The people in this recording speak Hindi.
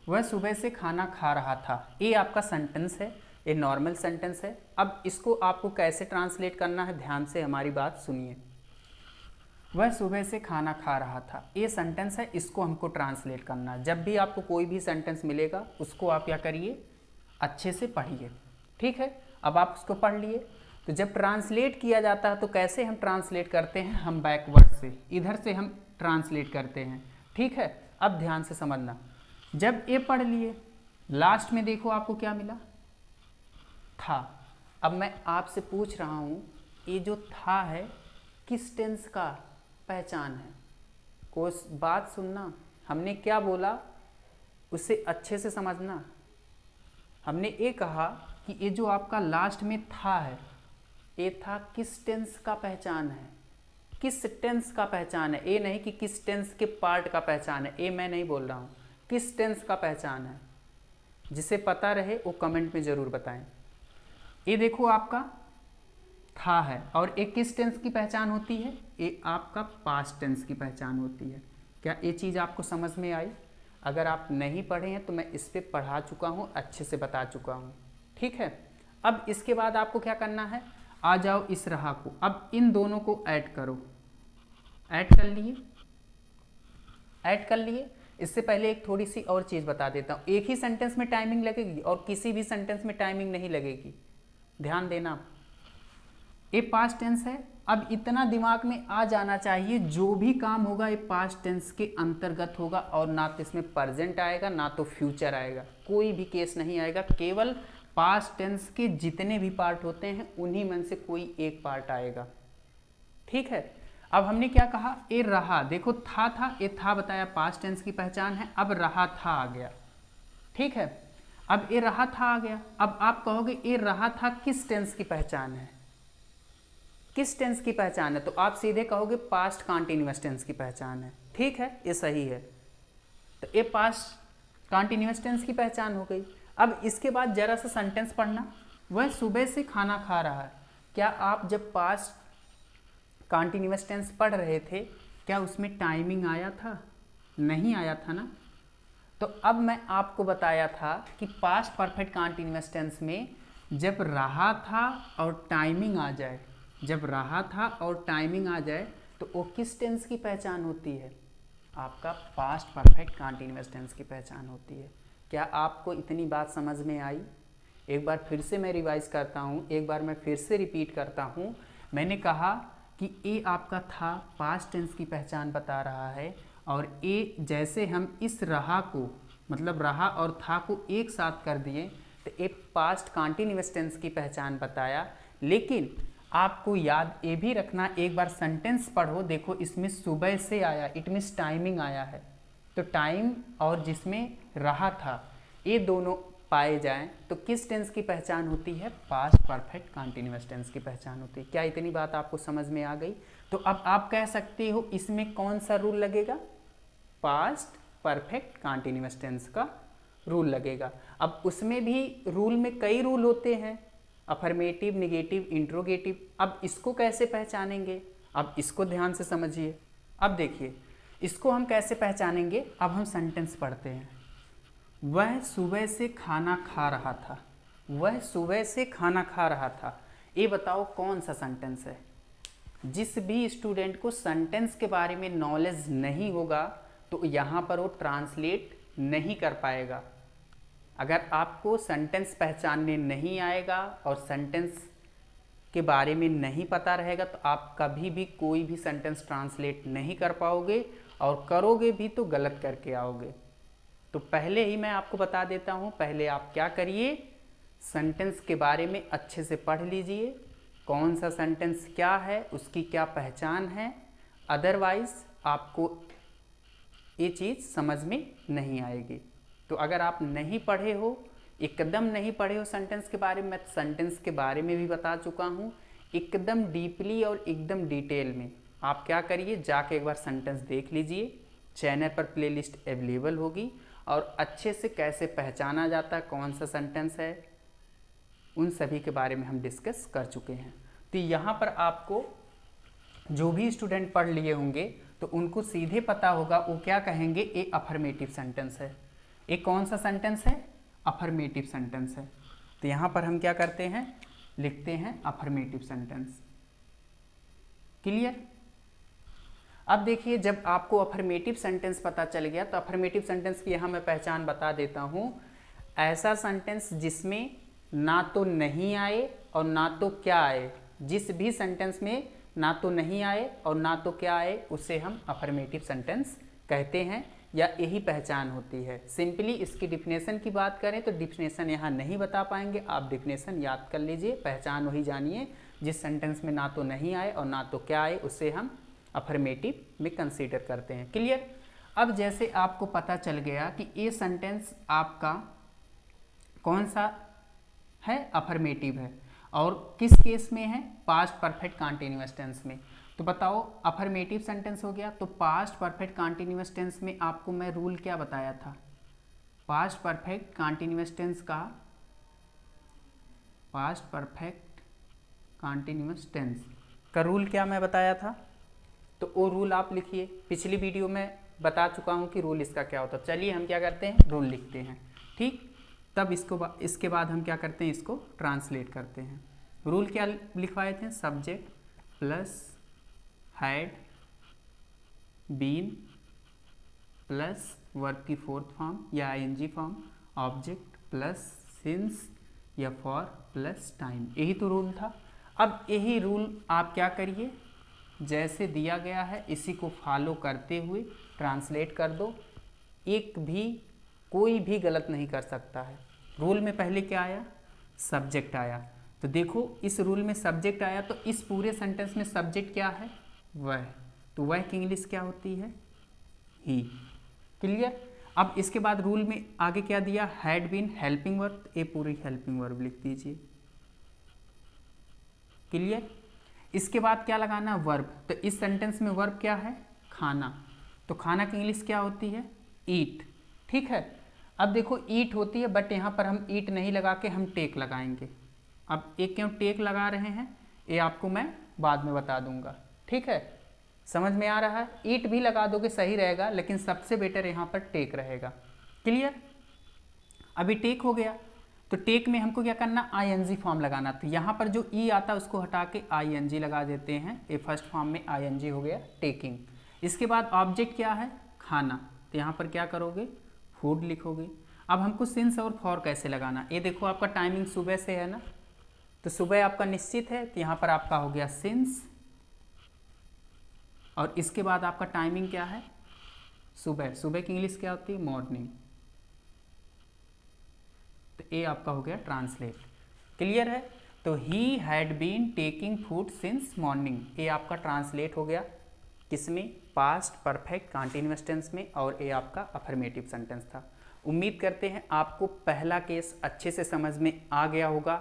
वह सुबह से खाना खा रहा था। ये आपका सेंटेंस है, ये नॉर्मल सेंटेंस है। अब इसको आपको कैसे ट्रांसलेट करना है, ध्यान से हमारी बात सुनिए। वह सुबह से खाना खा रहा था, ये सेंटेंस है, इसको हमको ट्रांसलेट करना है। जब भी आपको कोई भी सेंटेंस मिलेगा उसको आप क्या करिए, अच्छे से पढ़िए। ठीक है, अब आप उसको पढ़ लिए। तो जब ट्रांसलेट किया जाता है तो कैसे हम ट्रांसलेट करते हैं, हम बैकवर्ड से, इधर से हम ट्रांसलेट करते हैं। ठीक है, अब ध्यान से समझना। जब ये पढ़ लिए, लास्ट में देखो आपको क्या मिला, था। अब मैं आपसे पूछ रहा हूँ, ये जो था है किस टेंस का पहचान है। कोई बात सुनना, हमने क्या बोला उसे अच्छे से समझना। हमने ये कहा कि ये जो आपका लास्ट में था है, ये था किस टेंस का पहचान है, किस टेंस का पहचान है। ये नहीं कि किस टेंस के पार्ट का पहचान है, ये मैं नहीं बोल रहा हूँ, किस टेंस का पहचान है। जिसे पता रहे वो कमेंट में ज़रूर बताएं। ये देखो आपका था है, और एक किस टेंस की पहचान होती है, ये आपका पास्ट टेंस की पहचान होती है। क्या ये चीज़ आपको समझ में आई? अगर आप नहीं पढ़े हैं तो मैं इस पर पढ़ा चुका हूँ, अच्छे से बता चुका हूँ। ठीक है, अब इसके बाद आपको क्या करना है, आ जाओ इस रहा को, अब इन दोनों को ऐड करो। ऐड कर लिए, ऐड कर लिए। इससे पहले एक थोड़ी सी और चीज़ बता देता हूँ, एक ही सेंटेंस में टाइमिंग लगेगी और किसी भी सेंटेंस में टाइमिंग नहीं लगेगी, ध्यान देना। ये पास्ट टेंस है। अब इतना दिमाग में आ जाना चाहिए, जो भी काम होगा ये पास्ट टेंस के अंतर्गत होगा, और ना तो इसमें प्रेजेंट आएगा ना तो फ्यूचर आएगा, कोई भी केस नहीं आएगा। केवल पास्ट टेंस के जितने भी पार्ट होते हैं उन्हीं में से कोई एक पार्ट आएगा। ठीक है, अब हमने क्या कहा, ये रहा, देखो था, ये था बताया पास्ट टेंस की पहचान है। अब रहा था आ गया। ठीक है, अब ये रहा था आ गया। अब आप कहोगे ये रहा था किस टेंस की पहचान है, किस टेंस की पहचान है, तो आप सीधे कहोगे पास्ट कंटीन्यूअस टेंस की पहचान है। ठीक है, ये सही है। तो ये पास्ट कंटीन्यूअस टेंस की पहचान हो गई। अब इसके बाद जरा सा सेंटेंस पढ़ना, वह सुबह से खाना खा रहा है। क्या आप जब पास्ट कंटीन्यूअस टेंस पढ़ रहे थे, क्या उसमें टाइमिंग आया था? नहीं आया था ना। तो अब मैं आपको बताया था कि पास्ट परफेक्ट कंटीन्यूअस टेंस में जब रहा था और टाइमिंग आ जाए, जब रहा था और टाइमिंग आ जाए तो वो किस टेंस की पहचान होती है, आपका पास्ट परफेक्ट कंटीन्यूअस टेंस की पहचान होती है। क्या आपको इतनी बात समझ में आई? एक बार फिर से मैं रिवाइज करता हूँ, एक बार मैं फिर से रिपीट करता हूँ। मैंने कहा कि ये आपका था पास्ट टेंस की पहचान बता रहा है, और ये जैसे हम इस रहा को, मतलब रहा और था को एक साथ कर दिए तो एक पास्ट कंटीन्यूअस टेंस की पहचान बताया। लेकिन आपको याद ये भी रखना, एक बार सेंटेंस पढ़ो, देखो इसमें सुबह से आया, इट मीन्स टाइमिंग आया है। तो टाइम और जिसमें रहा था ये दोनों पाए जाएं तो किस टेंस की पहचान होती है, पास्ट परफेक्ट कंटीन्यूअस टेंस की पहचान होती है। क्या इतनी बात आपको समझ में आ गई? तो अब आप कह सकते हो इसमें कौन सा रूल लगेगा, पास्ट परफेक्ट कंटीन्यूअस टेंस का रूल लगेगा। अब उसमें भी रूल में कई रूल होते हैं, अफर्मेटिव, निगेटिव, इंट्रोगेटिव। अब इसको कैसे पहचानेंगे, अब इसको ध्यान से समझिए। अब देखिए इसको हम कैसे पहचानेंगे, अब हम सेंटेंस पढ़ते हैं। वह सुबह से खाना खा रहा था, वह सुबह से खाना खा रहा था। ये बताओ कौन सा सेंटेंस है? जिस भी स्टूडेंट को सेंटेंस के बारे में नॉलेज नहीं होगा तो यहाँ पर वो ट्रांसलेट नहीं कर पाएगा। अगर आपको सेंटेंस पहचानने नहीं आएगा और सेंटेंस के बारे में नहीं पता रहेगा तो आप कभी भी कोई भी सेंटेंस ट्रांसलेट नहीं कर पाओगे, और करोगे भी तो गलत करके आओगे। तो पहले ही मैं आपको बता देता हूँ, पहले आप क्या करिए, सेंटेंस के बारे में अच्छे से पढ़ लीजिए, कौन सा सेंटेंस क्या है, उसकी क्या पहचान है। अदरवाइज आपको ये चीज़ समझ में नहीं आएगी। तो अगर आप नहीं पढ़े हो, एकदम नहीं पढ़े हो सेंटेंस के बारे में, मैं सेंटेंस के बारे में भी बता चुका हूँ एकदम डीपली और एकदम डिटेल में। आप क्या करिए, जाके एक बार सेंटेंस देख लीजिए, चैनल पर प्लेलिस्ट अवेलेबल होगी, और अच्छे से कैसे पहचाना जाता है कौन सा सेंटेंस है, उन सभी के बारे में हम डिस्कस कर चुके हैं। तो यहाँ पर आपको जो भी स्टूडेंट पढ़ लिए होंगे तो उनको सीधे पता होगा वो क्या कहेंगे, ये अफर्मेटिव सेंटेंस है, एक कौन सा सेंटेंस है? अफर्मेटिव सेंटेंस है। तो यहाँ पर हम क्या करते हैं, लिखते हैं अफर्मेटिव सेंटेंस। क्लियर? अब देखिए, जब आपको अफर्मेटिव सेंटेंस पता चल गया तो अफर्मेटिव सेंटेंस की यहाँ मैं पहचान बता देता हूँ। ऐसा सेंटेंस जिसमें ना तो नहीं आए और ना तो क्या आए, जिस भी सेंटेंस में ना तो नहीं आए और ना तो क्या आए उसे हम अफर्मेटिव सेंटेंस कहते हैं, या यही पहचान होती है। सिंपली इसकी डिफिनेशन की बात करें तो डिफिनेशन यहाँ नहीं बता पाएंगे, आप डिफिनेशन याद कर लीजिए, पहचान वही जानिए। जिस सेंटेंस में ना तो नहीं आए और ना तो क्या आए उसे हम अफर्मेटिव में कंसीडर करते हैं। क्लियर? अब जैसे आपको पता चल गया कि ये सेंटेंस आपका कौन सा है, अफर्मेटिव है, और किस केस में है, पास्ट परफेक्ट कंटीन्यूअस टेंस में। तो बताओ, अफर्मेटिव सेंटेंस हो गया तो पास्ट परफेक्ट कंटीन्यूअस टेंस में आपको मैं रूल क्या बताया था? पास्ट परफेक्ट कंटीन्यूअस टेंस का, पास्ट परफेक्ट कंटीन्यूअस टेंस का रूल क्या मैं बताया था? तो वो रूल आप लिखिए, पिछली वीडियो में बता चुका हूँ कि रूल इसका क्या होता है। चलिए हम क्या करते हैं, रूल लिखते हैं। ठीक, तब इसके बाद हम क्या करते हैं, इसको ट्रांसलेट करते हैं। रूल क्या लिखवाए थे? Subject plus had been plus verb की फोर्थ फॉर्म या I N G form, object plus since या फॉर प्लस टाइम, यही तो रूल था। अब यही रूल आप क्या करिए, जैसे दिया गया है इसी को फॉलो करते हुए ट्रांसलेट कर दो। एक भी कोई भी गलत नहीं कर सकता है। रूल में पहले क्या आया? सब्जेक्ट आया। तो देखो, इस रूल में सब्जेक्ट आया तो इस पूरे सेंटेंस में सब्जेक्ट क्या है? वह। तो वह की इंग्लिश क्या होती है? ही। क्लियर? अब इसके बाद रूल में आगे क्या दिया? हैड बीन हेल्पिंग वर्ब, ये पूरी हेल्पिंग वर्ब लिख दीजिए। क्लियर? इसके बाद क्या लगाना? वर्ब। तो इस सेंटेंस में वर्ब क्या है? खाना। तो खाना की इंग्लिश क्या होती है? ईट। ठीक है, अब देखो ईट होती है, बट यहाँ पर हम ईट नहीं लगा के हम टेक लगाएंगे। अब एक क्यों टेक लगा रहे हैं ये आपको मैं बाद में बता दूंगा। ठीक है, समझ में आ रहा है? ईट भी लगा दोगे सही रहेगा, लेकिन सबसे बेटर यहाँ पर टेक रहेगा। क्लियर? अभी टेक हो गया, तो टेक में हमको क्या करना? आईएनजी फॉर्म लगाना। तो यहाँ पर जो ई आता है उसको हटा के आईएनजी लगा देते हैं। ये फर्स्ट फॉर्म में आईएनजी हो गया, टेकिंग। इसके बाद ऑब्जेक्ट क्या है? खाना। तो यहाँ पर क्या करोगे? फूड लिखोगे। अब हमको सिंस और फॉर कैसे लगाना? ये देखो, आपका टाइमिंग सुबह से है ना, तो सुबह आपका निश्चित है, तो यहाँ पर आपका हो गया सिंस, और इसके बाद आपका टाइमिंग क्या है? सुबह। सुबह की इंग्लिश क्या होती है? मॉर्निंग। तो ये आपका हो गया ट्रांसलेट। क्लियर है? तो he had been taking food since morning, ये आपका ट्रांसलेट हो गया किसमें? पास्ट परफेक्ट कंटीन्यूअस टेंस में, और ये आपका अफर्मेटिव सेंटेंस था। उम्मीद करते हैं आपको पहला केस अच्छे से समझ में आ गया होगा।